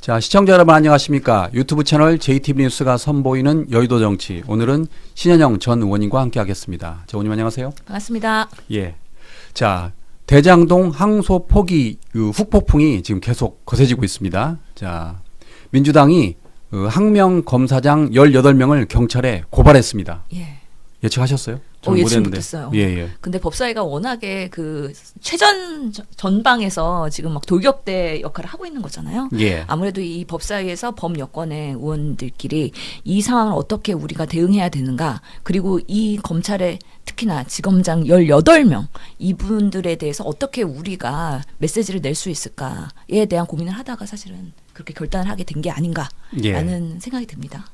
자, 시청자 여러분 안녕하십니까? 유튜브 채널 JTB 뉴스가 선보이는 여의도 정치. 오늘은 신현영 전 의원님과 함께 하겠습니다. 자, 의원님 안녕하세요. 반갑습니다. 예. 자, 대장동 항소 포기 후폭풍이 지금 계속 거세지고 있습니다. 자, 민주당이 항명 검사장 18명을 경찰에 고발했습니다. 예. 예측하셨어요? 저는 예측 못했는데. 못했어요. 예. 근데 법사위가 워낙에 그 최전 전방에서 지금 막 돌격대 역할을 하고 있는 거잖아요. 예. 아무래도 이 법사위에서 법 여권의 의원들끼리 이 상황을 어떻게 우리가 대응해야 되는가, 그리고 이 검찰의 특히나 지검장 18명 이분들에 대해서 어떻게 우리가 메시지를 낼 수 있을까에 대한 고민을 하다가 사실은 그렇게 결단을 하게 된 게 아닌가라는 생각이 듭니다.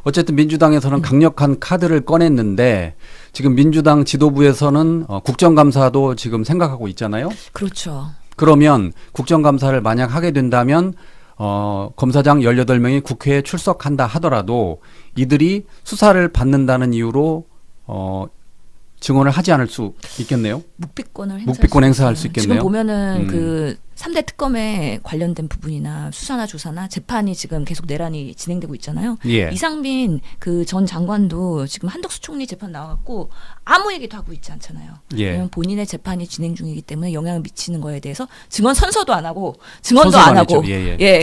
어쨌든 민주당에서는 강력한 카드를 꺼냈는데 지금 민주당 지도부에서는 국정감사도 지금 생각하고 있잖아요. 그렇죠. 그러면 국정감사를 만약 하게 된다면 검사장 18명이 국회에 출석한다 하더라도 이들이 수사를 받는다는 이유로 증언을 하지 않을 수 있겠네요. 묵비권 행사할 수 있겠네요. 지금 보면은 그 3대 특검에 관련된 부분이나 수사나 조사나 재판이 지금 계속 내란이 진행되고 있잖아요. 예. 이상민 그 전 장관도 지금 한덕수 총리 재판 나왔고 아무 얘기도 하고 있지 않잖아요. 예. 왜냐하면 본인의 재판이 진행 중이기 때문에 영향을 미치는 거에 대해서 증언 선서도 안 하고 증언도 안 하고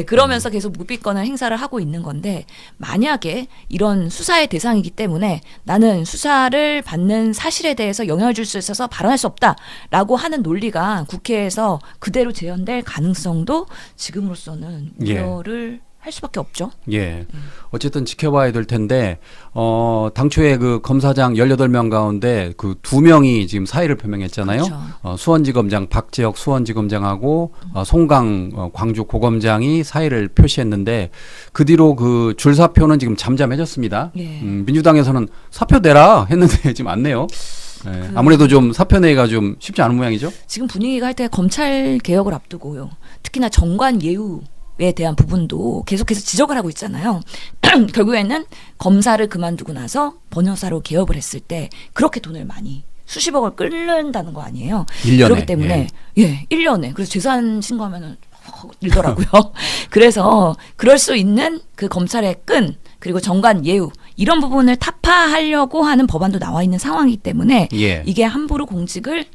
그러면서 계속 묵비권을 행사를 하고 있는 건데, 만약에 이런 수사의 대상이기 때문에 나는 수사를 받는 사실에 대해서 영향을 줄 수 있어서 발언할 수 없다라고 하는 논리가 국회에서 그대로 재현될 가능성도 지금으로서는 우려를 할 수밖에 없죠. 예. 어쨌든 지켜봐야 될 텐데, 당초에 그 검사장 18명 가운데 그 2명이 지금 사의를 표명했잖아요. 그렇죠. 수원지검장, 박재혁 수원지검장하고 송강 광주고검장이 사의를 표시했는데, 그 뒤로 그 줄사표는 지금 잠잠해졌습니다. 예. 민주당에서는 사표 내라 했는데 지금 안 내요. 예. 아무래도 좀 사표 내기가 좀 쉽지 않은 모양이죠. 지금 분위기가 할 때 검찰 개혁을 앞두고요. 특히나 정관 예우에 대한 부분도 계속해서 지적을 하고 있잖아요. 결국에는 검사를 그만두고 나서 번역사로 개업을 했을 때 그렇게 돈을 많이 수십억을 끓는다는 거 아니에요. 1년에. 그렇기 때문에 1년에. 그래서 재산 신고하면은 일더라고요. 그래서 그럴 수 있는 그 검찰의 끈, 그리고 정관 예우, 이런 부분을 타파하려고 하는 법안도 나와 있는 상황이기 때문에 이게 함부로 공직을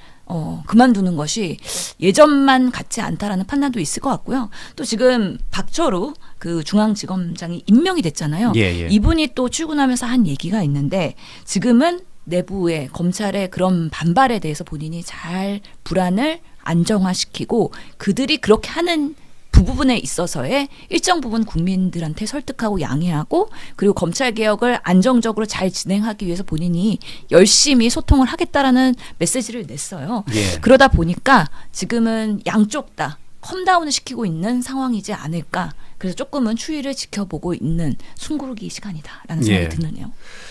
그만두는 것이 예전만 같지 않다라는 판단도 있을 것 같고요. 또 지금 박철우 그 중앙지검장이 임명이 됐잖아요. 이분이 또 출근하면서 한 얘기가 있는데, 지금은 내부의 검찰의 그런 반발에 대해서 본인이 잘 불안을 안정화시키고 그들이 그렇게 하는 부분에 있어서의 일정 부분 국민들한테 설득하고 양해하고, 그리고 검찰 개혁을 안정적으로 잘 진행하기 위해서 본인이 열심히 소통을 하겠다라는 메시지를 냈어요. 그러다 보니까 지금은 양쪽 다 컴다운을 시키고 있는 상황이지 않을까. 그래서 조금은 추이를 지켜보고 있는 숨고르기 시간이다라는 생각이 드네요.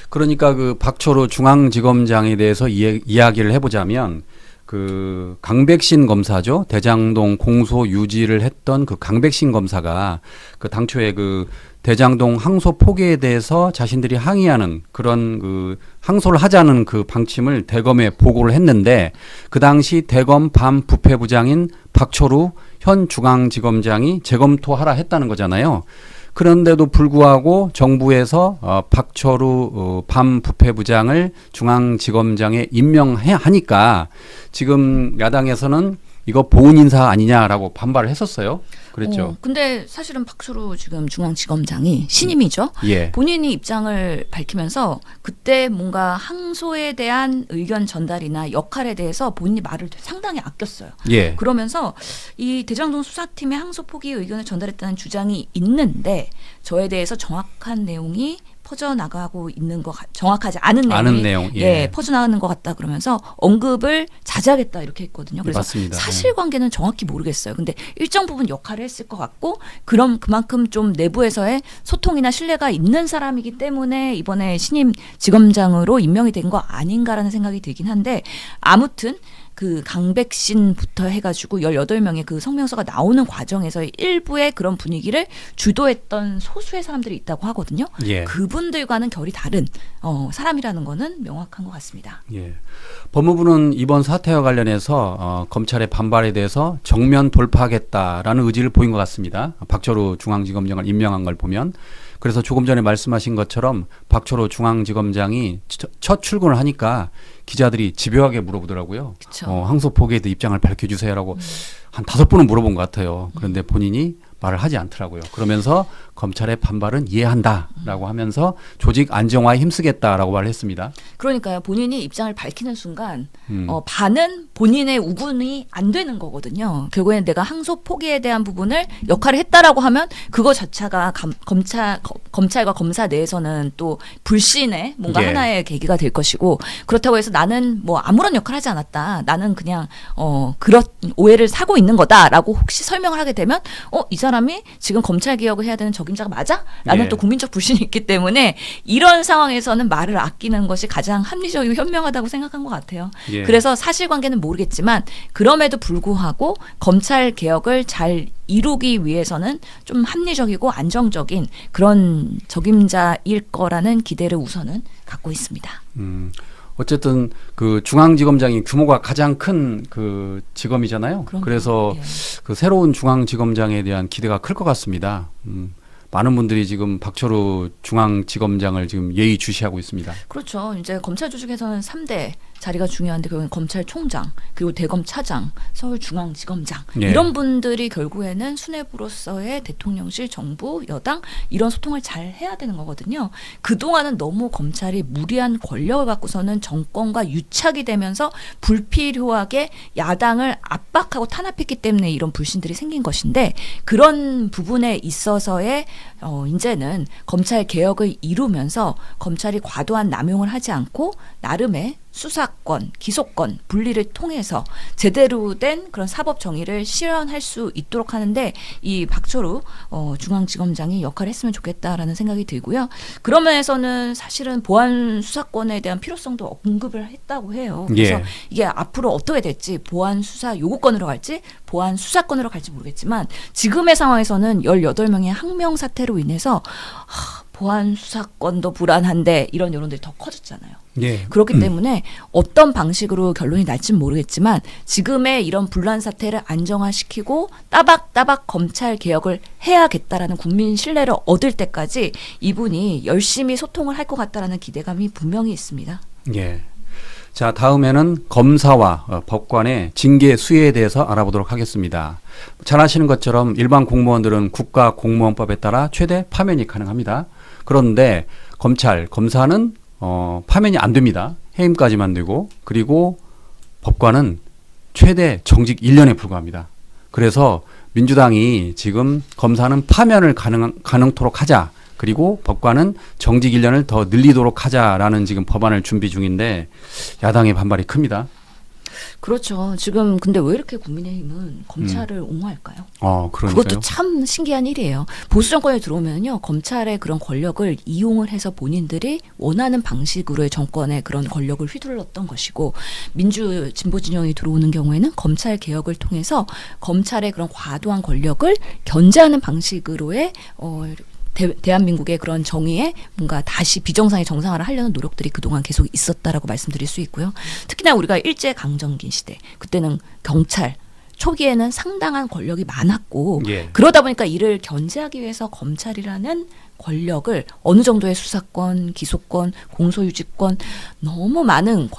그러니까 그 박철우 중앙지검장에 대해서 이야기를 해보자면, 그 강백신 검사죠. 대장동 공소 유지를 했던 그 강백신 검사가 그 당초에 그 대장동 항소 포기에 대해서 자신들이 항의하는 그런 그 항소를 하자는 그 방침을 대검에 보고를 했는데, 그 당시 대검 반부패부장인 박철우 현 중앙지검장이 재검토하라 했다는 거잖아요. 그런데도 불구하고 정부에서 박철우 반부패부장을 중앙지검장에 임명하니까 지금 야당에서는 이거 보훈 인사 아니냐라고 반발을 했었어요. 그랬죠. 근데 사실은 박철우 지금 중앙지검장이 신임이죠. 본인이 입장을 밝히면서 그때 뭔가 항소에 대한 의견 전달이나 역할에 대해서 본인이 말을 상당히 아꼈어요. 그러면서 이 대장동 수사팀의 항소 포기 의견을 전달했다는 주장이 있는데, 저에 대해서 정확한 내용이 퍼져나가고 있는 정확하지 않은 내용, 퍼져나가는 것 같다 그러면서 언급을 자제하겠다 이렇게 했거든요. 그래서 맞습니다. 사실관계는 정확히 모르겠어요. 근데 일정 부분 역할을 했을 것 같고, 그럼 그만큼 좀 내부에서의 소통이나 신뢰가 있는 사람이기 때문에 이번에 신임 지검장으로 임명이 된 거 아닌가라는 생각이 들긴 한데, 아무튼 그 강백신부터 해가지고 18명의 그 성명서가 나오는 과정에서 일부의 그런 분위기를 주도했던 소수의 사람들이 있다고 하거든요. 예. 그분들과는 결이 다른 사람이라는 거는 명확한 것 같습니다. 예. 법무부는 이번 사태와 관련해서 검찰의 반발에 대해서 정면 돌파하겠다라는 의지를 보인 것 같습니다. 박철우 중앙지검장을 임명한 걸 보면. 그래서 조금 전에 말씀하신 것처럼 박철우 중앙지검장이 첫 출근을 하니까 기자들이 집요하게 물어보더라고요. 항소 포기에 대해 입장을 밝혀주세요라고 한 5번은 물어본 것 같아요. 그런데 본인이 말을 하지 않더라고요. 그러면서 검찰의 반발은 이해한다라고 하면서 조직 안정화에 힘쓰겠다라고 말을 했습니다. 그러니까요. 본인이 입장을 밝히는 순간 반은 본인의 우군이 안 되는 거거든요. 결국에는 내가 항소 포기에 대한 부분을 역할을 했다라고 하면 그거 자체가 검찰과 검사 내에서는 또 불신의 뭔가 예. 하나의 계기가 될 것이고 그렇다고 해서 나는 뭐 아무런 역할을 하지 않았다. 나는 그냥 그런 오해를 사고 있는 거다라고 혹시 설명을 하게 되면 이 사람이 지금 검찰 개혁을 해야 되는 적임자가 맞아? 라는 예. 또 국민적 불신이 있기 때문에 이런 상황에서는 말을 아끼는 것이 가장 합리적이고 현명하다고 생각한 것 같아요. 예. 그래서 사실관계는 모르겠지만 그럼에도 불구하고 검찰 개혁을 잘 이루기 위해서는 좀 합리적이고 안정적인 그런 적임자일 거라는 기대를 우선은 갖고 있습니다. 어쨌든 그 중앙지검장이 규모가 가장 큰 그 지검이잖아요. 그럼요. 그래서 예. 그 새로운 중앙지검장에 대한 기대가 클 것 같습니다. 많은 분들이 지금 박철우 중앙지검장을 지금 예의주시하고 있습니다. 그렇죠. 이제 검찰 조직에서는 3대 자리가 중요한데 결국엔 검찰총장 그리고 대검차장, 서울중앙지검장 예. 이런 분들이 결국에는 수뇌부로서의 대통령실, 정부, 여당 이런 소통을 잘 해야 되는 거거든요. 그동안은 너무 검찰이 무리한 권력을 갖고서는 정권과 유착이 되면서 불필요하게 야당을 압박하고 탄압했기 때문에 이런 불신들이 생긴 것인데 그런 부분에 있어서의 이제는 검찰 개혁을 이루면서 검찰이 과도한 남용을 하지 않고 나름의 수사권, 기소권 분리를 통해서 제대로 된 그런 사법 정의를 실현할 수 있도록 하는데 이 박철우 중앙지검장이 역할을 했으면 좋겠다라는 생각이 들고요. 그런 면에서는 사실은 보안 수사권에 대한 필요성도 언급을 했다고 해요. 그래서 예. 이게 앞으로 어떻게 될지 보안 수사 요구권으로 갈지 보안 수사권으로 갈지 모르겠지만 지금의 상황에서는 18명의 항명 사태로 인해서 보안 수사권도 불안한데 이런 여론들이 더 커졌잖아요. 예. 그렇기 때문에 어떤 방식으로 결론이 날지는 모르겠지만 지금의 이런 분란 사태를 안정화시키고 따박따박 검찰 개혁을 해야겠다라는 국민 신뢰를 얻을 때까지 이분이 열심히 소통을 할 것 같다라는 기대감이 분명히 있습니다. 예. 자, 다음에는 검사와 법관의 징계 수위에 대해서 알아보도록 하겠습니다. 잘 아시는 것처럼 일반 공무원들은 국가공무원법에 따라 최대 파면이 가능합니다. 그런데 검찰, 검사는 파면이 안 됩니다. 해임까지만 되고 그리고 법관은 최대 정직 1년에 불과합니다. 그래서 민주당이 지금 검사는 파면을 가능토록 하자. 그리고 법관은 정직 1년을 더 늘리도록 하자라는 지금 법안을 준비 중인데 야당의 반발이 큽니다. 그렇죠. 지금 근데 왜 이렇게 국민의힘은 검찰을 옹호할까요? 그러니까요. 그것도 참 신기한 일이에요. 보수 정권에 들어오면요, 검찰의 그런 권력을 이용을 해서 본인들이 원하는 방식으로의 정권의 그런 권력을 휘둘렀던 것이고, 민주 진보 진영이 들어오는 경우에는 검찰 개혁을 통해서 검찰의 그런 과도한 권력을 견제하는 방식으로의 대한민국의 그런 정의에 뭔가 다시 비정상의 정상화를 하려는 노력들이 그동안 계속 있었다라고 말씀드릴 수 있고요. 특히나 우리가 일제강점기 시대, 그때는 경찰, 초기에는 상당한 권력이 많았고 예. 그러다 보니까 이를 견제하기 위해서 검찰이라는 권력을 어느 정도의 수사권, 기소권, 공소유지권 너무 많은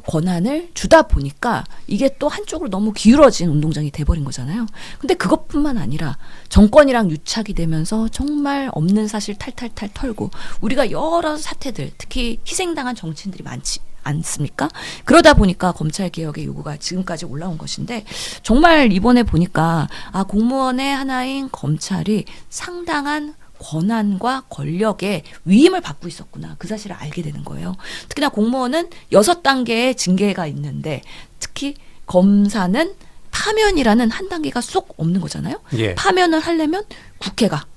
권한을 주다 보니까 이게 또 한쪽으로 너무 기울어진 운동장이 돼버린 거잖아요. 근데 그것뿐만 아니라 정권이랑 유착이 되면서 정말 없는 사실 탈탈탈 털고 우리가 여러 사태들, 특히 희생당한 정치인들이 많지 않습니까? 그러다 보니까 검찰개혁의 요구가 지금까지 올라온 것인데 정말 이번에 보니까 공무원의 하나인 검찰이 상당한 권한과 권력의 위임을 받고 있었구나. 그 사실을 알게 되는 거예요. 특히나 공무원은 6단계의 징계가 있는데 특히 검사는 파면이라는 한 단계가 쏙 없는 거잖아요. 예. 파면을 하려면 국회가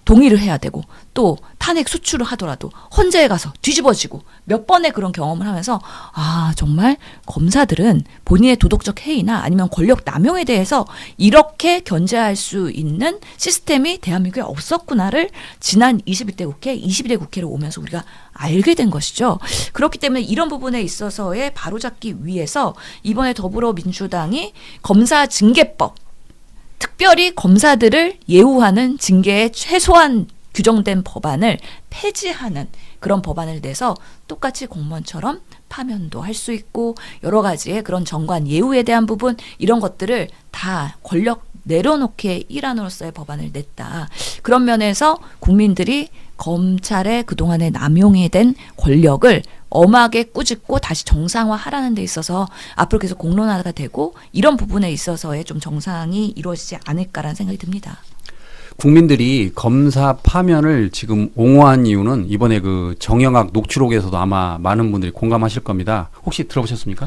동의를 해야 되고 또 탄핵 소추를 하더라도 헌재에 가서 뒤집어지고 몇 번의 그런 경험을 하면서 아 정말 검사들은 본인의 도덕적 해이나 아니면 권력 남용에 대해서 이렇게 견제할 수 있는 시스템이 대한민국에 없었구나를 지난 21대 국회, 22대 국회로 오면서 우리가 알게 된 것이죠. 그렇기 때문에 이런 부분에 있어서의 바로잡기 위해서 이번에 더불어민주당이 검사징계법, 특별히 검사들을 예우하는 징계의 최소한 규정된 법안을 폐지하는 그런 법안을 내서 똑같이 공무원처럼 파면도 할 수 있고 여러 가지의 그런 정관 예우에 대한 부분 이런 것들을 다 권력 내려놓기의 일환으로서의 법안을 냈다. 그런 면에서 국민들이 검찰의 그동안의 남용이 된 권력을 엄하게 꾸짖고 다시 정상화하라는 데 있어서 앞으로 계속 공론화가 되고 이런 부분에 있어서의 좀 정상이 이루어지지 않을까라는 생각이 듭니다. 국민들이 검사 파면을 지금 옹호한 이유는 이번에 그 정영학 녹취록에서도 아마 많은 분들이 공감하실 겁니다. 혹시 들어보셨습니까?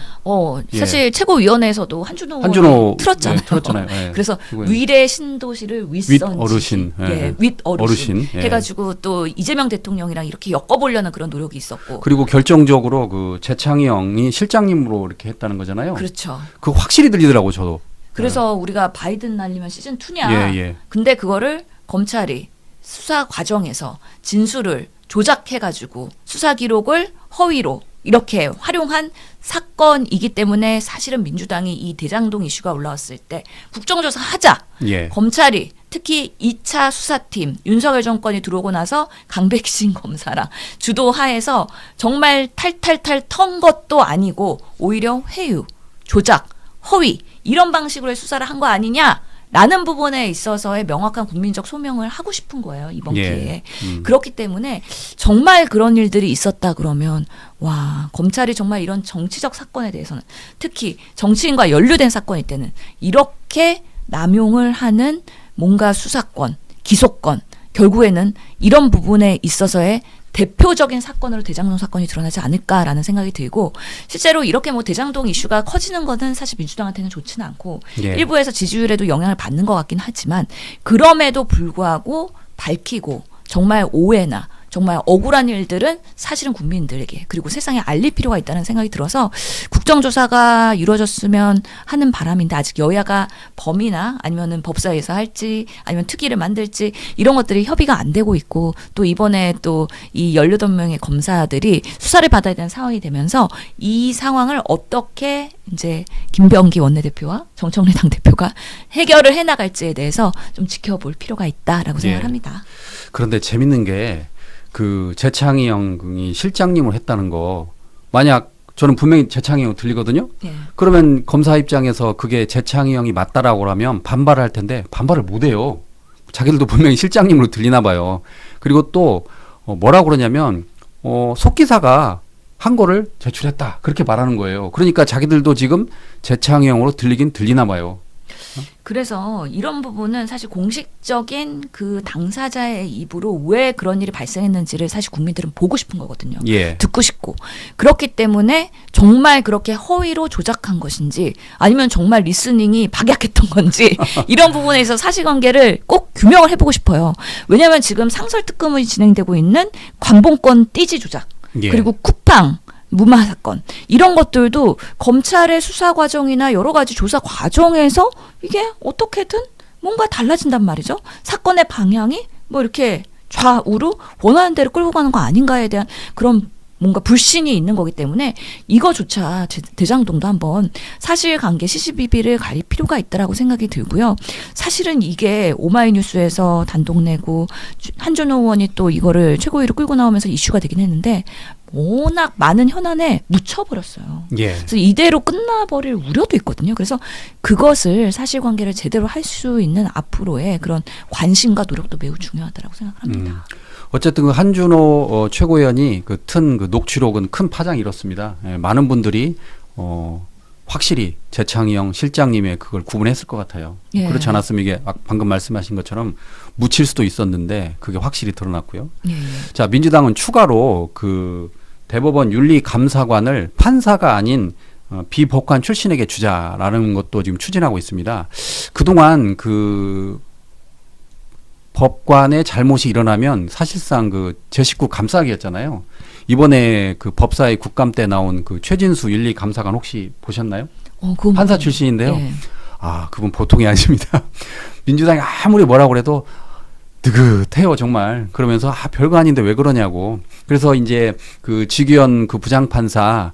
사실 최고위원회에서도 한준호 틀었잖아요. 네, 틀었잖아요. 네. 그래서 위례 신도시를 윗선 어르신, 윗 어르신 예. 해가지고 또 이재명 대통령이랑 이렇게 엮어보려는 그런 노력이 있었고. 그리고 결정적으로 그 재창희 형이 실장님으로 이렇게 했다는 거잖아요. 그렇죠. 그 확실히 들리더라고 저도. 그래서 우리가 바이든 날리면 시즌 2냐. 예. 근데 그거를 검찰이 수사 과정에서 진술을 조작해가지고 수사 기록을 허위로 이렇게 활용한 사건이기 때문에 사실은 민주당이 이 대장동 이슈가 올라왔을 때 국정조사 하자. 예. 검찰이 특히 2차 수사팀 윤석열 정권이 들어오고 나서 강백신 검사랑 주도하에서 정말 탈탈탈 턴 것도 아니고 오히려 회유, 조작, 허위 이런 방식으로 수사를 한 거 아니냐라는 부분에 있어서의 명확한 국민적 소명을 하고 싶은 거예요. 이번 기회에. 그렇기 때문에 정말 그런 일들이 있었다 그러면 와 검찰이 정말 이런 정치적 사건에 대해서는 특히 정치인과 연루된 사건일 때는 이렇게 남용을 하는 뭔가 수사권, 기소권 결국에는 이런 부분에 있어서의 대표적인 사건으로 대장동 사건이 드러나지 않을까라는 생각이 들고 실제로 이렇게 뭐 대장동 이슈가 커지는 것은 사실 민주당한테는 좋지는 않고 예. 일부에서 지지율에도 영향을 받는 것 같긴 하지만 그럼에도 불구하고 밝히고 정말 오해나 정말 억울한 일들은 사실은 국민들에게 그리고 세상에 알릴 필요가 있다는 생각이 들어서 국정조사가 이루어졌으면 하는 바람인데 아직 여야가 범위나 아니면은 법사위에서 할지 아니면 특위를 만들지 이런 것들이 협의가 안 되고 있고 또 이번에 또 이 18명의 검사들이 수사를 받아야 되는 상황이 되면서 이 상황을 어떻게 이제 김병기 원내대표와 정청래 당대표가 해결을 해나갈지에 대해서 좀 지켜볼 필요가 있다라고 생각을 합니다. 그런데 재밌는 게 그 재창희 형이 실장님을 했다는 거 만약 저는 분명히 재창희 형 들리거든요. 예. 그러면 검사 입장에서 그게 재창희 형이 맞다라고 하면 반발을 할 텐데 반발을 못 해요. 자기들도 분명히 실장님으로 들리나 봐요. 그리고 또 뭐라고 그러냐면 속기사가 한 거를 제출했다. 그렇게 말하는 거예요. 그러니까 자기들도 지금 재창희 형으로 들리긴 들리나 봐요. 그래서 이런 부분은 사실 공식적인 그 당사자의 입으로 왜 그런 일이 발생했는지를 사실 국민들은 보고 싶은 거거든요. 예. 듣고 싶고. 그렇기 때문에 정말 그렇게 허위로 조작한 것인지 아니면 정말 리스닝이 박약했던 건지 이런 부분에 있어서 사실관계를 꼭 규명을 해보고 싶어요. 왜냐하면 지금 상설특검이 진행되고 있는 관봉권 띠지 조작 예. 그리고 쿠팡 무마 사건 이런 것들도 검찰의 수사 과정이나 여러 가지 조사 과정에서 이게 어떻게든 뭔가 달라진단 말이죠. 사건의 방향이 뭐 이렇게 좌우로 원하는 대로 끌고 가는 거 아닌가에 대한 그런 뭔가 불신이 있는 거기 때문에 이거조차 대장동도 한번 사실관계 시시비비를 가릴 필요가 있다라고 생각이 들고요. 사실은 이게 오마이뉴스에서 단독 내고 한준호 의원이 또 이거를 최고위로 끌고 나오면서 이슈가 되긴 했는데 워낙 많은 현안에 묻혀버렸어요. 예. 그래서 이대로 끝나버릴 우려도 있거든요. 그래서 그것을 사실관계를 제대로 할 수 있는 앞으로의 그런 관심과 노력도 매우 중요하다고 생각합니다. 어쨌든 그 한준호 최고위원이 그 튼 그 녹취록은 큰 파장이 일었습니다. 예, 많은 분들이 확실히 재창희 형 실장님의 그걸 구분했을 것 같아요. 예. 그렇지 않았으면 이게 방금 말씀하신 것처럼 묻힐 수도 있었는데 그게 확실히 드러났고요. 예. 자, 민주당은 추가로 그 대법원 윤리감사관을 판사가 아닌 비법관 출신에게 주자라는 것도 지금 추진하고 있습니다. 그동안 그 법관의 잘못이 일어나면 사실상 그 제 식구 감싸기였잖아요. 이번에 그 법사위 국감 때 나온 그 최진수 윤리감사관 혹시 보셨나요? 판사 출신인데요. 예. 아, 그분 보통이 아닙니다. 민주당이 아무리 뭐라고 그래도 느긋해요, 정말. 그러면서 별거 아닌데 왜 그러냐고. 그래서 이제 그 지기현 그 부장판사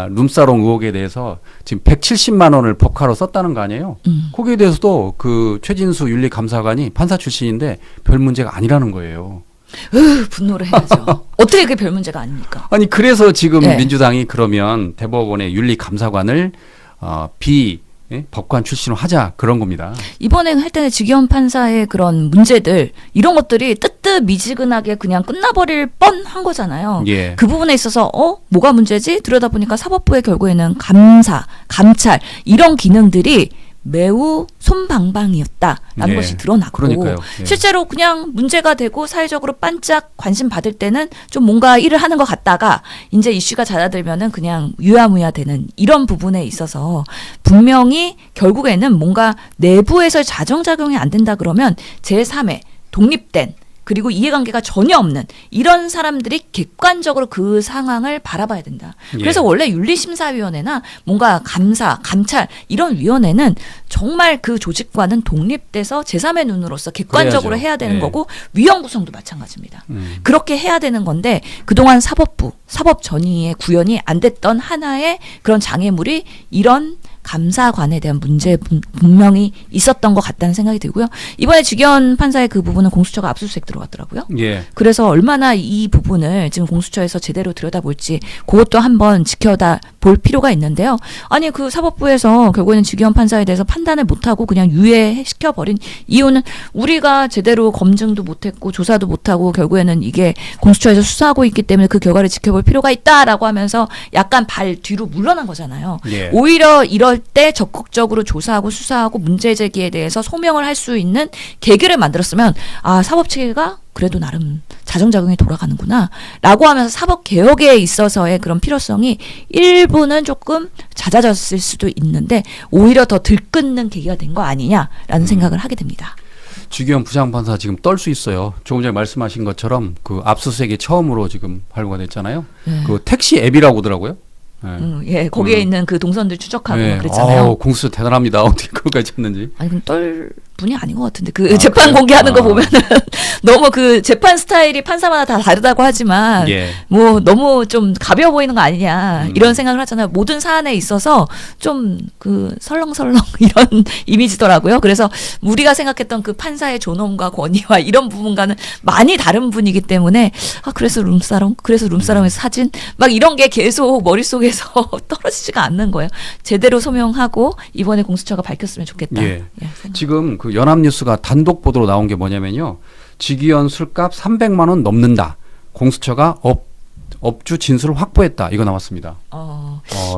룸사롱 의혹에 대해서 지금 170만 원을 법카로 썼다는 거 아니에요? 거기에 대해서도 그 최진수 윤리감사관이 판사 출신인데 별 문제가 아니라는 거예요. 분노를 해야죠. 어떻게 그게 별 문제가 아닙니까? 아니 그래서 지금 네. 민주당이 그러면 대법원의 윤리감사관을 법관 출신으로 하자 그런 겁니다. 이번에 할 때는 지기현 판사의 그런 문제들 이런 것들이 뜨뜻미지근하게 그냥 끝나버릴 뻔한 거잖아요. 예. 그 부분에 있어서 뭐가 문제지? 들여다보니까 사법부의 결국에는 감사, 감찰 이런 기능들이 매우 솜방방이었다라는 예. 것이 드러났고 그러니까요. 예. 실제로 그냥 문제가 되고 사회적으로 반짝 관심 받을 때는 좀 뭔가 일을 하는 것 같다가 이제 이슈가 잦아들면은 그냥 유야무야 되는 이런 부분에 있어서 분명히 결국에는 뭔가 내부에서 자정작용이 안 된다 그러면 제3의 독립된 그리고 이해관계가 전혀 없는 이런 사람들이 객관적으로 그 상황을 바라봐야 된다. 그래서 예. 원래 윤리심사위원회나 뭔가 감사, 감찰 이런 위원회는 정말 그 조직과는 독립돼서 제3의 눈으로서 객관적으로 그래야죠. 해야 되는 예. 거고 위원 구성도 마찬가지입니다. 그렇게 해야 되는 건데 그동안 사법부, 사법전의의 구현이 안 됐던 하나의 그런 장애물이 이런 감사관에 대한 문제 분명히 있었던 것 같다는 생각이 들고요. 이번에 지기현 판사의 그 부분은 공수처가 압수수색 들어갔더라고요. 예. 그래서 얼마나 이 부분을 지금 공수처에서 제대로 들여다볼지 그것도 한번 지켜다 볼 필요가 있는데요. 아니 그 사법부에서 결국에는 지기현 판사에 대해서 판단을 못하고 그냥 유예시켜버린 이유는 우리가 제대로 검증도 못했고 조사도 못하고 결국에는 이게 공수처에서 수사하고 있기 때문에 그 결과를 지켜볼 필요가 있다라고 하면서 약간 발 뒤로 물러난 거잖아요. 예. 오히려 이럴 때 적극적으로 조사하고 수사하고 문제 제기에 대해서 소명을 할 수 있는 계기를 만들었으면 사법 체계가 그래도 나름 자정작용이 돌아가는구나 라고 하면서 사법개혁에 있어서의 그런 필요성이 일부는 조금 잦아졌을 수도 있는데 오히려 더 들끓는 계기가 된 거 아니냐라는 생각을 하게 됩니다. 주기현 부장판사 지금 떨 수 있어요. 조금 전에 말씀하신 것처럼 그 압수수색이 처음으로 지금 발부가 됐잖아요. 네. 그 택시 앱이라고 하더라고요. 예, 거기에 있는 그 동선들 추적하고 네. 그랬잖아요. 공수처 대단합니다. 어떻게 그거까지 했는지. 아니 그럼 떨 분이 아닌 것 같은데 그 재판 그래요? 공개하는 거 보면은 너무 그 재판 스타일이 판사마다 다 다르다고 하지만 예. 뭐 너무 좀 가벼워 보이는 거 아니냐 이런 생각을 하잖아요. 모든 사안에 있어서 좀 그 설렁설렁 이런 이미지더라고요. 그래서 우리가 생각했던 그 판사의 존엄과 권위와 이런 부분과는 많이 다른 분이기 때문에 그래서 룸사롱에서 사진 막 이런 게 계속 머릿속에서 떨어지지가 않는 거예요. 제대로 소명하고 이번에 공수처가 밝혔으면 좋겠다. 예. 생각. 지금 그 연합뉴스가 단독 보도로 나온 게 뭐냐면요. 지기현 술값 300만 원 넘는다. 공수처가 업주 진술을 확보했다. 이거 나왔습니다.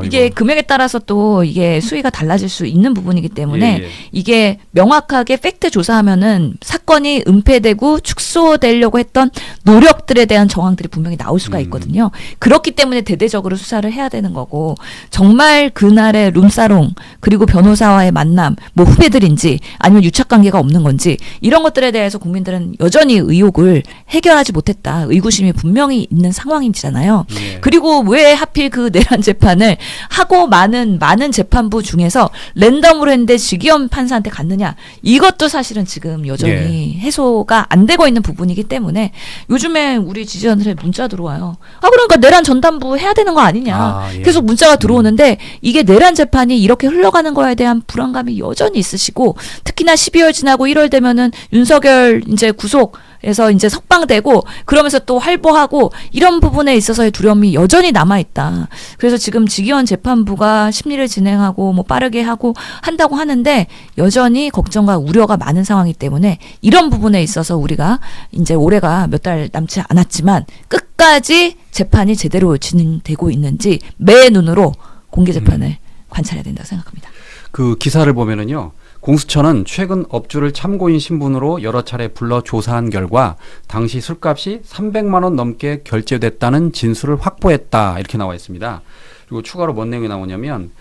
이게 이거. 금액에 따라서 또 이게 수위가 달라질 수 있는 부분이기 때문에 예. 이게 명확하게 팩트 조사하면은 사건이 은폐되고 축소되려고 했던 노력들에 대한 정황들이 분명히 나올 수가 있거든요. 그렇기 때문에 대대적으로 수사를 해야 되는 거고 정말 그날의 룸사롱 그리고 변호사와의 만남 뭐 후배들인지 아니면 유착관계가 없는 건지 이런 것들에 대해서 국민들은 여전히 의혹을 해결하지 못했다. 의구심이 분명히 있는 상황이잖아요. 예. 그리고 왜 하필 그 내란 재판을 하고 많은 재판부 중에서 랜덤으로 했는데 지기현 판사한테 갔느냐 이것도 사실은 지금 여전히 해소가 안 되고 있는 부분이기 때문에 요즘에 우리 지지자들의 문자 들어와요. 그러니까 내란 전담부 해야 되는 거 아니냐 예. 계속 문자가 들어오는데 이게 내란 재판이 이렇게 흘러가는 거에 대한 불안감이 여전히 있으시고 특히나 12월 지나고 1월 되면은 윤석열 이제 구속에서 이제 석방되고 그러면서 또 활보하고 이런 부분에 있어서의 두려움이 여전히 남아있다. 그래서 지금 지기현 재판부가 심리를 진행하고 뭐 빠르게 하고 한다고 하는데 여전히 걱정과 우려가 많은 상황이기 때문에 이런 부분에 있어서 우리가 이제 올해가 몇 달 남지 않았지만 끝까지 재판이 제대로 진행되고 있는지 매 눈으로 공개 재판을 관찰해야 된다고 생각합니다. 그 기사를 보면은요. 공수처는 최근 업주를 참고인 신분으로 여러 차례 불러 조사한 결과 당시 술값이 300만 원 넘게 결제됐다는 진술을 확보했다. 이렇게 나와 있습니다. 그리고 추가로 뭔 내용이 나오냐면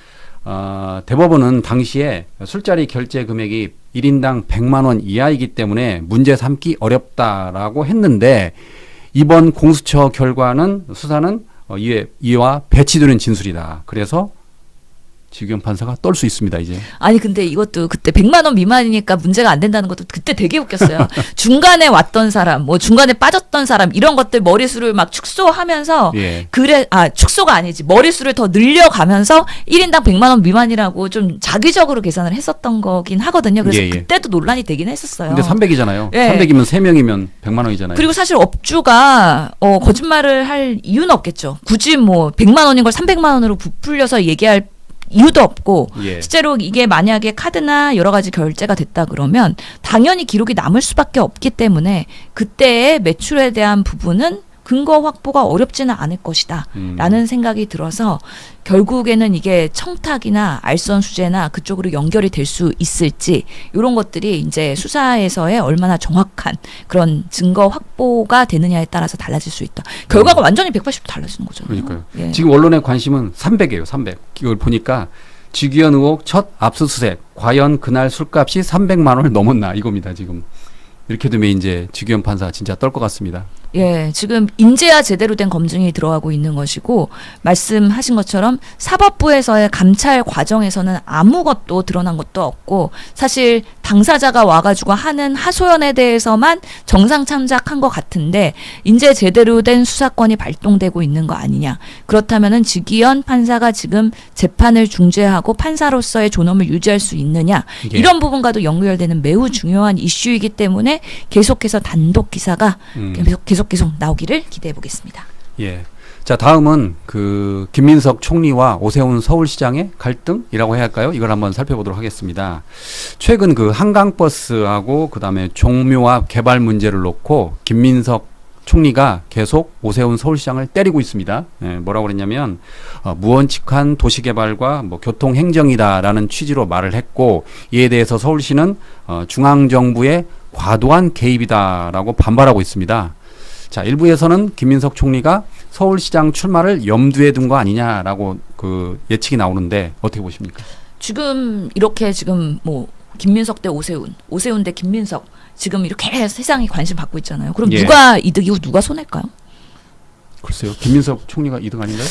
대법원은 당시에 술자리 결제 금액이 1인당 100만 원 이하이기 때문에 문제 삼기 어렵다라고 했는데 이번 공수처 결과는 수사는 이와 배치되는 진술이다. 그래서 지규현 판사가 떨 수 있습니다, 이제. 아니 근데 이것도 그때 100만 원 미만이니까 문제가 안 된다는 것도 그때 되게 웃겼어요. 중간에 왔던 사람, 뭐 중간에 빠졌던 사람 이런 것들 머리수를 막 축소하면서 예. 축소가 아니지. 머리수를 더 늘려가면서 1인당 100만 원 미만이라고 좀 자기적으로 계산을 했었던 거긴 하거든요. 그래서 예. 그때도 논란이 되긴 했었어요. 근데 300이잖아요. 예. 300이면 3명이면 100만 원이잖아요. 그리고 사실 업주가 거짓말을 할 이유는 없겠죠. 굳이 뭐 100만 원인 걸 300만 원으로 부풀려서 얘기할 이유도 없고 예. 실제로 이게 만약에 카드나 여러 가지 결제가 됐다 그러면 당연히 기록이 남을 수밖에 없기 때문에 그때의 매출에 대한 부분은 근거 확보가 어렵지는 않을 것이다 라는 생각이 들어서 결국에는 이게 청탁이나 알선수재나 그쪽으로 연결이 될 수 있을지 이런 것들이 이제 수사에서의 얼마나 정확한 그런 증거 확보가 되느냐에 따라서 달라질 수 있다. 결과가 완전히 180도 달라지는 거죠. 그러니까요. 예. 지금 언론의 관심은 300이에요. 300. 이걸 보니까 지규현 의혹 첫 압수수색. 과연 그날 술값이 300만 원을 넘었나 이겁니다. 지금. 이렇게 되면 이제 지규현 판사 진짜 떨 것 같습니다. 예, 지금 인재야 제대로 된 검증이 들어가고 있는 것이고 말씀하신 것처럼 사법부에서의 감찰 과정에서는 아무것도 드러난 것도 없고 사실 당사자가 와가지고 하는 하소연에 대해서만 정상 참작한 것 같은데 인재 제대로 된 수사권이 발동되고 있는 거 아니냐. 그렇다면은 지기현 판사가 지금 재판을 중재하고 판사로서의 존엄을 유지할 수 있느냐. 예. 이런 부분과도 연결되는 매우 중요한 이슈이기 때문에 계속해서 단독 기사가 계속 나오기를 기대해 보겠습니다. 예. 자, 다음은 그 김민석 총리와 오세훈 서울시장의 갈등이라고 해야 할까요? 이걸 한번 살펴보도록 하겠습니다. 최근 그 한강버스하고 그다음에 종묘와 개발 문제를 놓고 김민석 총리가 계속 오세훈 서울시장을 때리고 있습니다. 예, 뭐라고 그랬냐면 무원칙한 도시개발과 뭐 교통행정이다라는 취지로 말을 했고 이에 대해서 서울시는 중앙정부의 과도한 개입이다라고 반발하고 있습니다. 자, 일부에서는 김민석 총리가 서울시장 출마를 염두에 둔 거 아니냐라고 그 예측이 나오는데 어떻게 보십니까? 지금 이렇게 지금 뭐 김민석 대 오세훈 대 김민석 지금 이렇게 세상이 관심 받고 있잖아요. 그럼 예. 누가 이득이고 누가 손해일까요? 글쎄요. 김민석 총리가 2등 아닌가요?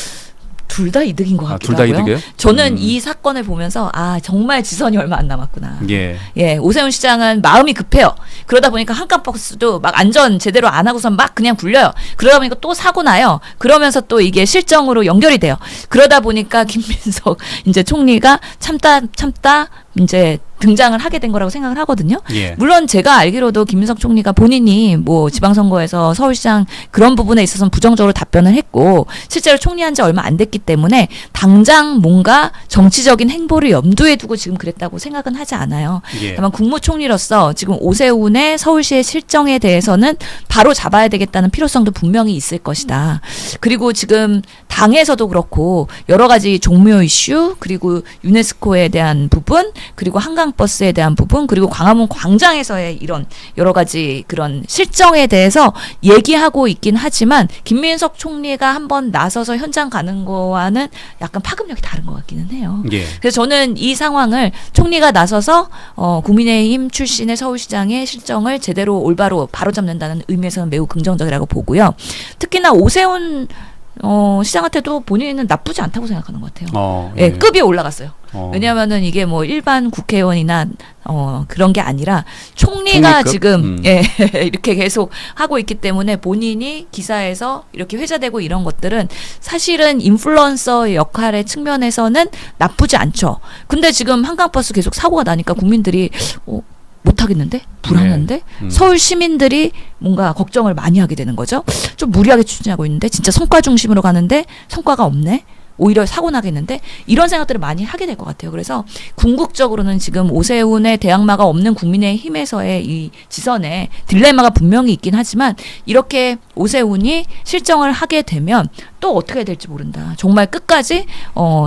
둘 다 이득인 것 같기도 둘 다 하고요. 이득이에요? 저는 이 사건을 보면서 정말 지선이 얼마 안 남았구나. 예. 예, 오세훈 시장은 마음이 급해요. 그러다 보니까 한강버스도 막 안전 제대로 안 하고선 막 그냥 굴려요. 그러다 보니까 또 사고 나요. 그러면서 또 이게 실정으로 연결이 돼요. 그러다 보니까 김민석 이제 총리가 참다 이제 등장을 하게 된 거라고 생각을 하거든요. 예. 물론 제가 알기로도 김민석 총리가 본인이 뭐 지방선거에서 서울시장 그런 부분에 있어서는 부정적으로 답변을 했고 실제로 총리한 지 얼마 안 됐기 때문에 당장 뭔가 정치적인 행보를 염두에 두고 지금 그랬다고 생각은 하지 않아요. 예. 다만 국무총리로서 지금 오세훈의 서울시의 실정에 대해서는 바로 잡아야 되겠다는 필요성도 분명히 있을 것이다. 그리고 지금 당에서도 그렇고 여러 가지 종묘 이슈 그리고 유네스코에 대한 부분 그리고 한강버스에 대한 부분 그리고 광화문 광장에서의 이런 여러 가지 그런 실정에 대해서 얘기하고 있긴 하지만 김민석 총리가 한번 나서서 현장 가는 거와는 약간 파급력이 다른 것 같기는 해요. 예. 그래서 저는 이 상황을 총리가 나서서 국민의힘 출신의 서울시장의 실정을 제대로 올바로 바로잡는다는 의미에서는 매우 긍정적이라고 보고요. 특히나 오세훈 시장한테도 본인은 나쁘지 않다고 생각하는 것 같아요. 예. 급이 올라갔어요. 왜냐하면은 이게 뭐 일반 국회의원이나 그런 게 아니라 총리가 총리급? 지금 이렇게 계속 하고 있기 때문에 본인이 기사에서 이렇게 회자되고 이런 것들은 사실은 인플루언서의 역할의 측면에서는 나쁘지 않죠. 근데 지금 한강버스 계속 사고가 나니까 국민들이 못하겠는데? 불안한데? 서울 시민들이 뭔가 걱정을 많이 하게 되는 거죠. 좀 무리하게 추진하고 있는데 진짜 성과 중심으로 가는데 성과가 없네? 오히려 사고 나겠는데? 이런 생각들을 많이 하게 될 것 같아요. 그래서 궁극적으로는 지금 오세훈의 대항마가 없는 국민의힘에서의 이 지선에 딜레마가 분명히 있긴 하지만 이렇게 오세훈이 실정을 하게 되면 또 어떻게 해야 될지 모른다. 정말 끝까지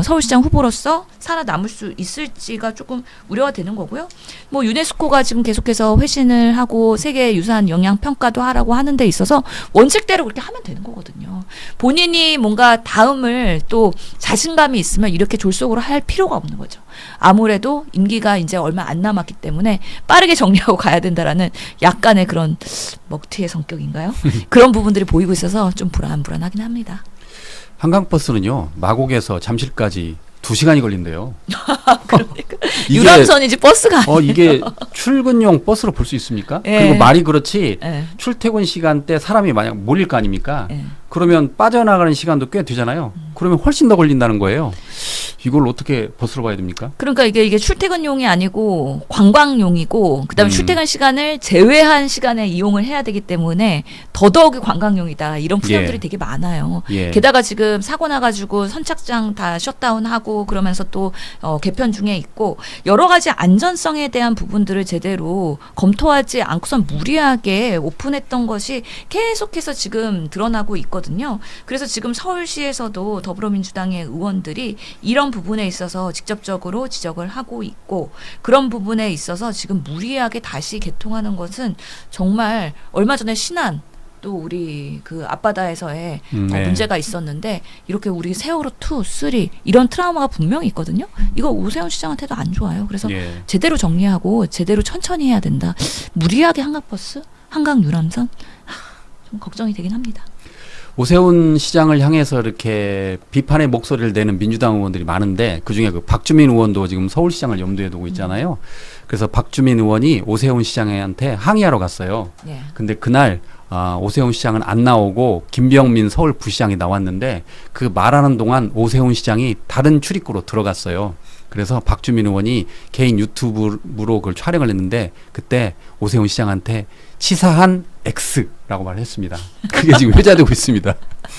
서울시장 후보로서 살아남을 수 있을지가 조금 우려가 되는 거고요. 뭐 유네스코가 지금 계속해서 회신을 하고 세계유산 영향 평가도 하라고 하는 데 있어서 원칙대로 그렇게 하면 되는 거거든요. 본인이 뭔가 다음을 또 자신감이 있으면 이렇게 졸속으로 할 필요가 없는 거죠. 아무래도 임기가 이제 얼마 안 남았기 때문에 빠르게 정리하고 가야 된다라는 약간의 그런 먹튀의 성격인가요? 그런 부분들이 보이고 있어서 좀 불안하긴 합니다. 한강버스는요, 마곡에서 잠실까지 2시간이 걸린대요. 그러니까 이게- 유람선이지 버스가 아니에요. 이게 출근용 버스로 볼 수 있습니까? 예. 그리고 말이 그렇지, 예. 출퇴근 시간대 사람이 만약 몰릴 거 아닙니까? 예. 그러면 빠져나가는 시간도 꽤 되잖아요. 그러면 훨씬 더 걸린다는 거예요. 이걸 어떻게 버스로 봐야 됩니까? 그러니까 이게 출퇴근용이 아니고 관광용이고 그다음에 음. 출퇴근 시간을 제외한 시간에 이용을 해야 되기 때문에 더더욱이 관광용이다. 이런 푸념들이 예. 되게 많아요. 예. 게다가 지금 사고 나가지고 선착장 다 셧다운하고 그러면서 또 개편 중에 있고 여러 가지 안전성에 대한 부분들을 제대로 검토하지 않고선 무리하게 오픈했던 것이 계속해서 지금 드러나고 있거든요. 그래서 지금 서울시에서도 더불어민주당의 의원들이 이런 부분에 있어서 직접적으로 지적을 하고 있고 그런 부분에 있어서 지금 무리하게 다시 개통하는 것은 정말 얼마 전에 신안 또 우리 그 앞바다에서의 네. 문제가 있었는데 이렇게 우리 세월호 2, 3 이런 트라우마가 분명히 있거든요. 이거 오세훈 시장한테도 안 좋아요. 그래서 예. 제대로 정리하고 제대로 천천히 해야 된다. 무리하게 한강버스, 한강 유람선 좀 걱정이 되긴 합니다. 오세훈 시장을 향해서 이렇게 비판의 목소리를 내는 민주당 의원들이 많은데 그중에 그 박주민 의원도 지금 서울시장을 염두에 두고 있잖아요. 그래서 박주민 의원이 오세훈 시장한테 항의하러 갔어요. 예. 근데 그날 오세훈 시장은 안 나오고 김병민 서울 부시장이 나왔는데 그 말하는 동안 오세훈 시장이 다른 출입구로 들어갔어요. 그래서 박주민 의원이 개인 유튜브로 그걸 촬영을 했는데 그때 오세훈 시장한테 치사한 X라고 말을 했습니다. 그게 지금 회자되고 있습니다.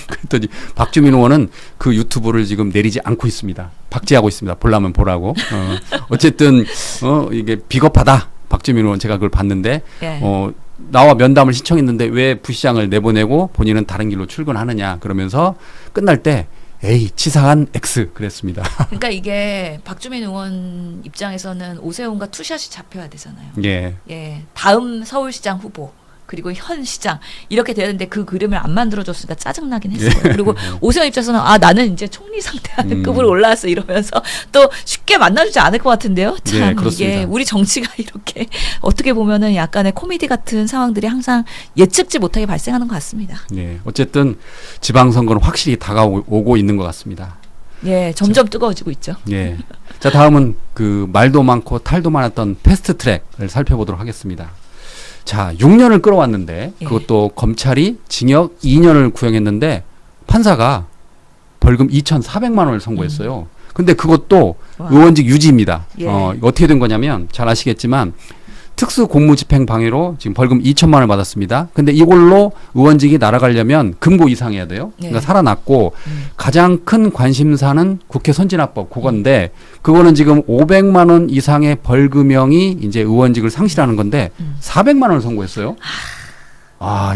그랬더니 박주민 의원은 그 유튜브를 지금 내리지 않고 있습니다. 박제하고 있습니다. 보려면 보라고. 어쨌든 이게 비겁하다. 박주민 의원 제가 그걸 봤는데 예. 나와 면담을 신청했는데 왜 부시장을 내보내고 본인은 다른 길로 출근하느냐 그러면서 끝날 때 에이 치사한 X 그랬습니다. 그러니까 이게 박주민 의원 입장에서는 오세훈과 투샷이 잡혀야 되잖아요. 예. 예, 다음 서울시장 후보 그리고 현 시장 이렇게 되는데 그 그림을 안 만들어줬으니까 짜증나긴 했어요. 그리고 오세훈 입장에서는 나는 이제 총리 상대하는 급으로 올라왔어 이러면서 또 쉽게 만나주지 않을 것 같은데요. 참 예, 그렇습니다. 이게 우리 정치가 이렇게 어떻게 보면은 약간의 코미디 같은 상황들이 항상 예측지 못하게 발생하는 것 같습니다. 예. 어쨌든 지방선거는 확실히 다가오고 있는 것 같습니다. 예, 점점 뜨거워지고 있죠. 예. 자, 다음은 그 말도 많고 탈도 많았던 패스트 트랙을 살펴보도록 하겠습니다. 자, 6년을 끌어왔는데 예. 그것도 검찰이 징역 2년을 구형했는데 판사가 벌금 2,400만 원을 선고했어요. 근데 그것도 와. 의원직 유지입니다. 예. 어떻게 된 거냐면 잘 아시겠지만 특수 공무집행 방해로 지금 벌금 2천만 원을 받았습니다. 근데 이걸로 의원직이 날아가려면 금고 이상해야 돼요. 그러니까 예. 살아났고 가장 큰 관심사는 국회 선진화법 그건데 그거는 지금 500만 원 이상의 벌금형이 이제 의원직을 상실하는 건데 400만 원을 선고했어요.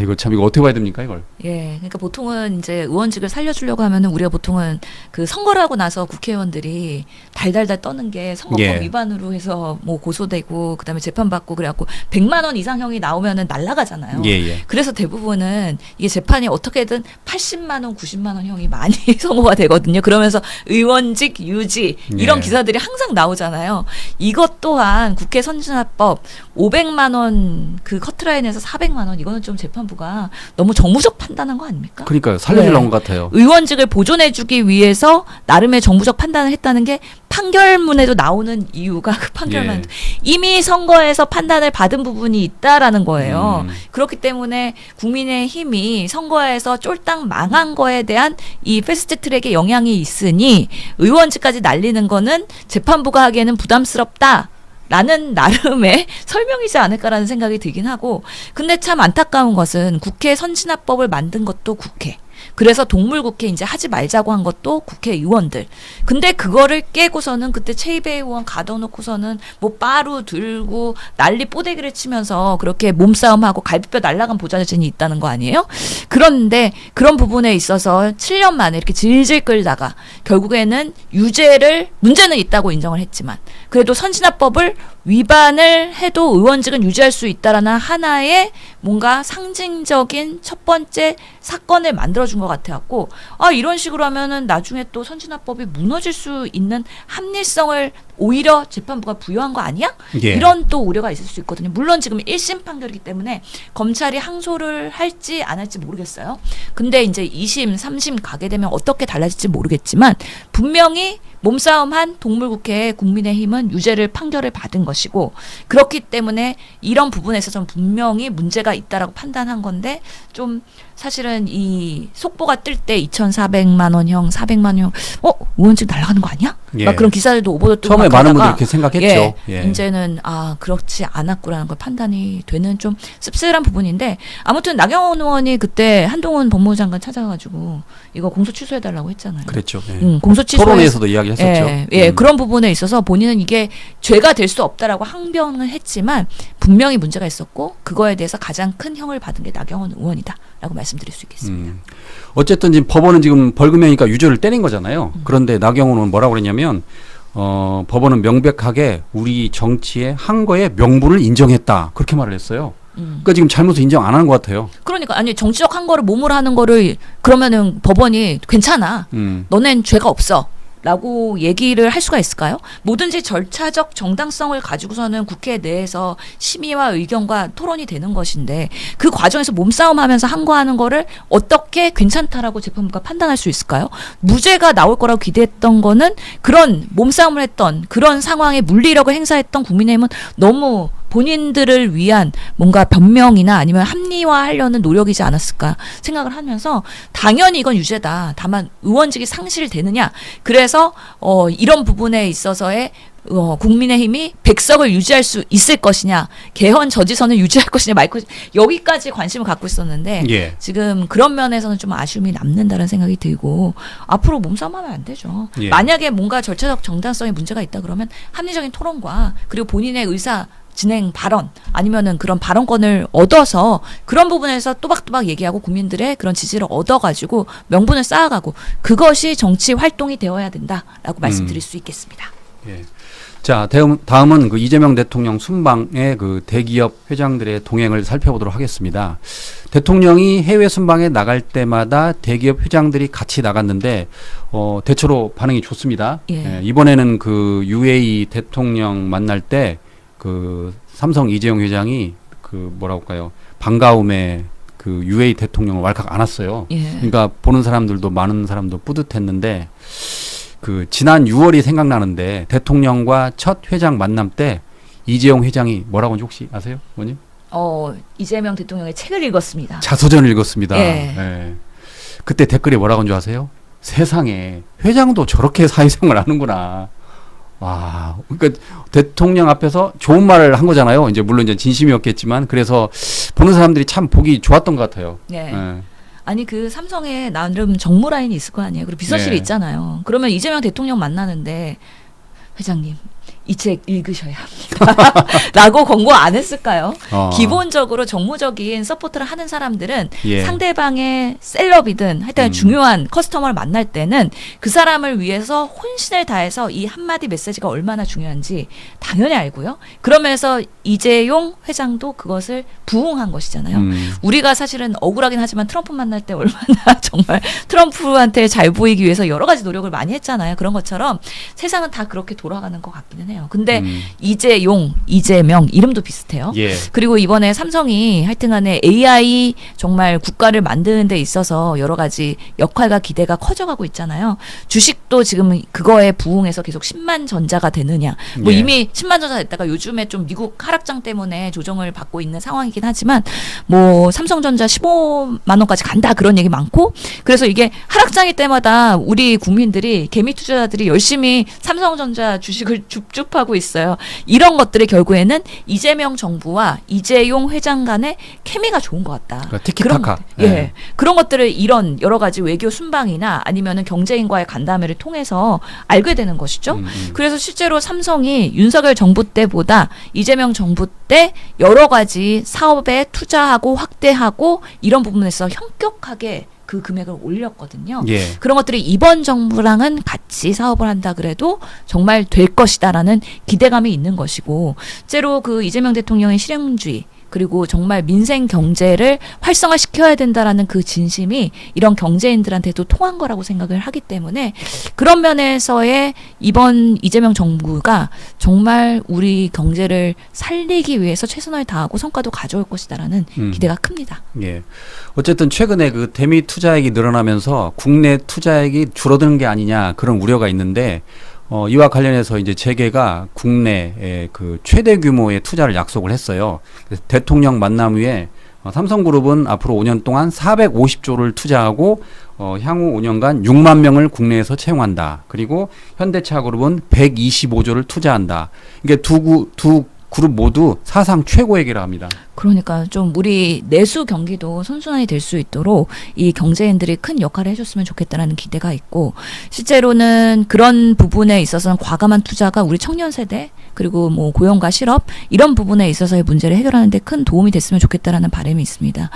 이거 참 이거 어떻게 봐야 됩니까 이걸? 예, 그러니까 보통은 이제 의원직을 살려주려고 하면은 우리가 보통은 그 선거를 하고 나서 국회의원들이 달달달 떠는 게 선거법 예. 위반으로 해서 뭐 고소되고 그다음에 재판받고 그래갖고 100만 원 이상형이 나오면은 날라가잖아요. 예. 그래서 대부분은 이게 재판이 어떻게든 80만 원, 90만 원 형이 많이 선고가 되거든요. 그러면서 의원직 유지 이런 예. 기사들이 항상 나오잖아요. 이것 또한 국회 선진화법 500만 원 그 커트라인에서 400만 원 이거는 좀 재판부가 너무 정무적 판단한 거 아닙니까? 그러니까요. 살려주려는 네. 것 같아요. 의원직을 보존해주기 위해서 나름의 정부적 판단을 했다는 게 판결문에도 나오는 이유가 그 판결문 예. 이미 선거에서 판단을 받은 부분이 있다라는 거예요. 그렇기 때문에 국민의힘이 선거에서 쫄딱 망한 거에 대한 이 패스트트랙의 영향이 있으니 의원직까지 날리는 거는 재판부가 하기에는 부담스럽다. 라는 나름의 설명이지 않을까라는 생각이 들긴 하고 근데 참 안타까운 것은 국회 선진화법을 만든 것도 국회 그래서 동물국회 이제 하지 말자고 한 것도 국회의원들. 근데 그거를 깨고서는 그때 최이배 의원 가둬놓고서는 뭐 빠루 들고 난리 뽀대기를 치면서 그렇게 몸싸움하고 갈비뼈 날라간 보좌진이 있다는 거 아니에요? 그런데 그런 부분에 있어서 7년 만에 이렇게 질질 끌다가 결국에는 유죄를 문제는 있다고 인정을 했지만 그래도 선진화법을 위반을 해도 의원직은 유지할 수 있다라는 하나의 뭔가 상징적인 첫 번째 사건을 만들어준 것 같아갖고 이런 식으로 하면은 나중에 또 선진화법이 무너질 수 있는 합리성을 오히려 재판부가 부여한 거 아니야? 예. 이런 또 우려가 있을 수 있거든요. 물론 지금 1심 판결이기 때문에 검찰이 항소를 할지 안 할지 모르겠어요. 근데 이제 2심, 3심 가게 되면 어떻게 달라질지 모르겠지만 분명히 몸싸움한 동물국회에 국민의힘은 유죄를 판결을 받은 것이고 그렇기 때문에 이런 부분에 있어서는 분명히 문제가 있다라고 판단한 건데 좀 사실은 이 속보가 뜰 때 2,400만 원형, 400만 원형 의원직 날아가는 거 아니야? 예. 막 그런 기사들도 오보도 뜨고 처음에 막 많은 하다가 분들이 그렇게 생각했죠. 예, 예. 이제는 그렇지 않았구라는 걸 판단이 되는 좀 씁쓸한 부분인데 아무튼 나경원 의원이 그때 한동훈 법무부 장관 찾아가지고 이거 공소 취소해달라고 했잖아요. 그랬죠. 예. 공소 취소 토론회에서도 이야기했었죠. 그런 부분에 있어서 본인은 이게 죄가 될 수 없다라고 항변을 했지만 분명히 문제가 있었고 그거에 대해서 가장 큰 형을 받은 게 나경원 의원이다라고 말씀드릴 수 있겠습니다. 어쨌든 지금 법원은 지금 벌금형이니까 유죄를 때린 거잖아요. 그런데 나경원 의원은 뭐라고 그랬냐면 법원은 명백하게 우리 정치에 한 거에 명분을 인정했다. 그렇게 말을 했어요. 그러니까 지금 잘못을 인정 안 하는 것 같아요. 그러니까 아니 정치적 한 거를 몸으로 하는 거를 그러면은 법원이 괜찮아. 너넨 죄가 없어. 라고 얘기를 할 수가 있을까요? 뭐든지 절차적 정당성을 가지고서는 국회 내에서 심의와 의견과 토론이 되는 것인데 그 과정에서 몸싸움하면서 항거하는 거를 어떻게 괜찮다라고 재판부가 판단할 수 있을까요? 무죄가 나올 거라고 기대했던 거는 그런 몸싸움을 했던 그런 상황에 물리력을 행사했던 국민의힘은 너무 본인들을 위한 뭔가 변명이나 아니면 합리화하려는 노력이지 않았을까 생각을 하면서 당연히 이건 유죄다. 다만 의원직이 상실되느냐. 그래서 이런 부분에 있어서의 국민의힘이 100석을 유지할 수 있을 것이냐, 개헌 저지선을 유지할 것이냐 말 것이냐 여기까지 관심을 갖고 있었는데 예. 지금 그런 면에서는 좀 아쉬움이 남는다는 생각이 들고 앞으로 몸싸움하면 안 되죠. 예. 만약에 뭔가 절차적 정당성에 문제가 있다 그러면 합리적인 토론과 그리고 본인의 의사 진행 발언 아니면은 그런 발언권을 얻어서 그런 부분에서 또박또박 얘기하고 국민들의 그런 지지를 얻어가지고 명분을 쌓아가고 그것이 정치 활동이 되어야 된다라고 말씀드릴 수 있겠습니다. 예. 자, 다음은 그 이재명 대통령 순방의 그 대기업 회장들의 동행을 살펴보도록 하겠습니다. 대통령이 해외 순방에 나갈 때마다 대기업 회장들이 같이 나갔는데 대체로 반응이 좋습니다. 예. 이번에는 그 UAE 대통령 만날 때 그 삼성 이재용 회장이 그 뭐라고 할까요? 반가움에 그 UAE 대통령을 왈칵 안았어요. 예. 그러니까 보는 사람들도 많은 사람도 뿌듯했는데 그 지난 6월이 생각나는데 대통령과 첫 회장 만남 때 이재용 회장이 뭐라고 하는지 혹시 아세요, 어머님? 이재명 대통령의 책을 읽었습니다. 자서전을 읽었습니다. 예. 예. 그때 댓글이 뭐라고 한 줄 아세요? 세상에 회장도 저렇게 사회생활을 하는구나. 와, 그러니까 대통령 앞에서 좋은 말을 한 거잖아요. 이제 물론 이제 진심이었겠지만 그래서 보는 사람들이 참 보기 좋았던 것 같아요. 네. 예. 아니 그 삼성에 나름 정무 라인이 있을 거 아니에요. 그리고 비서실이 네. 있잖아요. 그러면 이재명 대통령 만나는데 회장님 이 책 읽으셔야 합니다. 라고 권고 안 했을까요? 기본적으로 정무적인 서포트를 하는 사람들은 예. 상대방의 셀럽이든 하여튼 중요한 커스터머를 만날 때는 그 사람을 위해서 혼신을 다해서 이 한마디 메시지가 얼마나 중요한지 당연히 알고요. 그러면서 이재용 회장도 그것을 부응한 것이잖아요. 우리가 사실은 억울하긴 하지만 트럼프 만날 때 얼마나 정말 트럼프한테 잘 보이기 위해서 여러 가지 노력을 많이 했잖아요. 그런 것처럼 세상은 다 그렇게 돌아가는 것 같기는 해요. 근데 이재용, 이재명 이름도 비슷해요. 예. 그리고 이번에 삼성이 하여튼간에 AI 정말 국가를 만드는 데 있어서 여러 가지 역할과 기대가 커져가고 있잖아요. 주식도 지금 그거에 부응해서 계속 10만 전자가 되느냐. 뭐 예. 이미 10만 전자 됐다가 요즘에 좀 미국 하락장 때문에 조정을 받고 있는 상황이긴 하지만 뭐 삼성전자 15만 원까지 간다 그런 얘기 많고 그래서 이게 하락장일 때마다 우리 국민들이 개미 투자자들이 열심히 삼성전자 주식을 줍줍 거듭하고 있어요. 이런 것들이 결국에는 이재명 정부와 이재용 회장 간의 케미가 좋은 것 같다. 그러니까 티키타카. 예. 그런 것들을 이런 여러 가지 외교 순방이나 아니면은 경제인과의 간담회를 통해서 알게 되는 것이죠. 그래서 실제로 삼성이 윤석열 정부 때보다 이재명 정부 때 여러 가지 사업에 투자하고 확대하고 이런 부분에서 현격하게 그 금액을 올렸거든요. 예. 그런 것들이 이번 정부랑은 같이 사업을 한다 그래도 정말 될 것이다라는 기대감이 있는 것이고, 실제로 그 이재명 대통령의 실행주의 그리고 정말 민생 경제를 활성화시켜야 된다라는 그 진심이 이런 경제인들한테도 통한 거라고 생각을 하기 때문에 그런 면에서의 이번 이재명 정부가 정말 우리 경제를 살리기 위해서 최선을 다하고 성과도 가져올 것이다라는 기대가 큽니다. 예. 어쨌든 최근에 그 대미 투자액이 늘어나면서 국내 투자액이 줄어드는 게 아니냐 그런 우려가 있는데 이와 관련해서 이제 재계가 국내에 그 최대 규모의 투자를 약속을 했어요. 그래서 대통령 만남 후에 삼성그룹은 앞으로 5년 동안 450조를 투자하고 향후 5년간 6만 명을 국내에서 채용한다. 그리고 현대차그룹은 125조를 투자한다. 이게 두 그룹 모두 사상 최고액이라 합니다. 그러니까 좀 우리 내수 경기도 선순환이 될 수 있도록 이 경제인들이 큰 역할을 해줬으면 좋겠다라는 기대가 있고, 실제로는 그런 부분에 있어서는 과감한 투자가 우리 청년 세대 그리고 뭐 고용과 실업 이런 부분에 있어서의 문제를 해결하는 데 큰 도움이 됐으면 좋겠다라는 바람이 있습니다.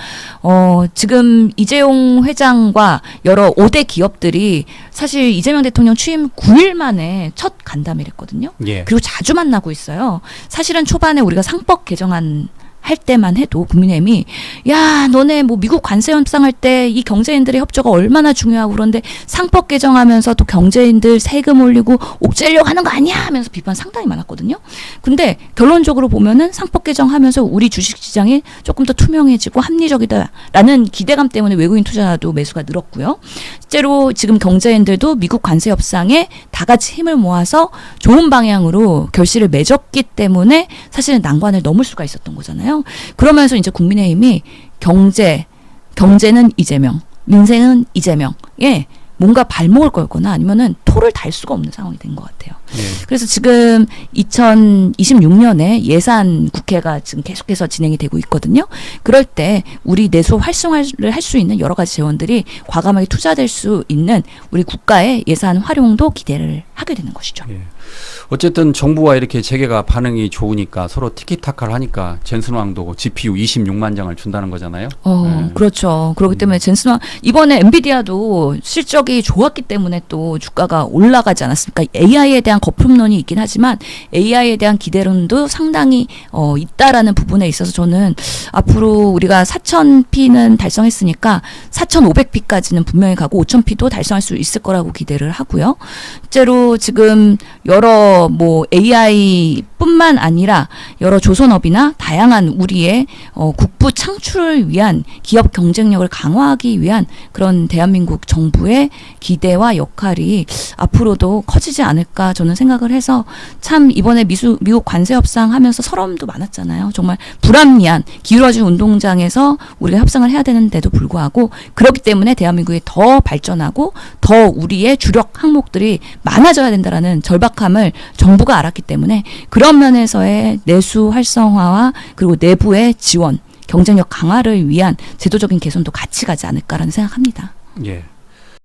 지금 이재용 회장과 여러 5대 기업들이 사실 이재명 대통령 취임 9일 만에 첫 간담회를 했거든요. 예. 그리고 자주 만나고 있어요. 사실은 초반에 우리가 상법 개정안 할 때만 해도 국민의힘이 야 너네 뭐 미국 관세 협상할 때 이 경제인들의 협조가 얼마나 중요하고 그런데 상법 개정하면서 또 경제인들 세금 올리고 옥죄려고 하는 거 아니야 하면서 비판 상당히 많았거든요. 근데 결론적으로 보면은 상법 개정하면서 우리 주식시장이 조금 더 투명해지고 합리적이다라는 기대감 때문에 외국인 투자도 매수가 늘었고요. 실제로 지금 경제인들도 미국 관세 협상에 다 같이 힘을 모아서 좋은 방향으로 결실을 맺었기 때문에 사실은 난관을 넘을 수가 있었던 거잖아요. 그러면서 이제 국민의힘이 경제는 이재명, 민생은 이재명에 뭔가 발목을 걸거나 아니면은 토를 달 수가 없는 상황이 된 것 같아요. 예. 그래서 지금 2026년에 예산 국회가 지금 계속해서 진행이 되고 있거든요. 그럴 때 우리 내수 활성화를 할 수 있는 여러 가지 재원들이 과감하게 투자될 수 있는 우리 국가의 예산 활용도 기대를 하게 되는 것이죠. 예. 어쨌든 정부와 이렇게 재계가 반응이 좋으니까 서로 티키타카를 하니까 젠슨왕도 GPU 26만 장을 준다는 거잖아요. 네. 그렇죠. 그렇기 때문에 젠슨왕 이번에 엔비디아도 실적이 좋았기 때문에 또 주가가 올라가지 않았습니까? AI에 대한 거품론이 있긴 하지만 AI에 대한 기대론도 상당히 있다라는 부분에 있어서 저는 앞으로 우리가 4,000P는 달성했으니까 4,500P까지는 분명히 가고 5,000P도 달성할 수 있을 거라고 기대를 하고요. 실제로 지금 여러 뭐 AI뿐만 아니라 여러 조선업이나 다양한 우리의 국부 창출을 위한 기업 경쟁력을 강화하기 위한 그런 대한민국 정부의 기대와 역할이 앞으로도 커지지 않을까 저는 생각을 해서 참 이번에 미국 관세 협상 하면서 서러움도 많았잖아요. 정말 불합리한 기울어진 운동장에서 우리가 협상을 해야 되는데도 불구하고 그렇기 때문에 대한민국이 더 발전하고 더 우리의 주력 항목들이 많아져야 된다라는 절박함을 정부가 알았기 때문에 그런 면에서의 내수 활성화와 그리고 내부의 지원, 경쟁력 강화를 위한 제도적인 개선도 같이 가지 않을까라는 생각합니다. 예.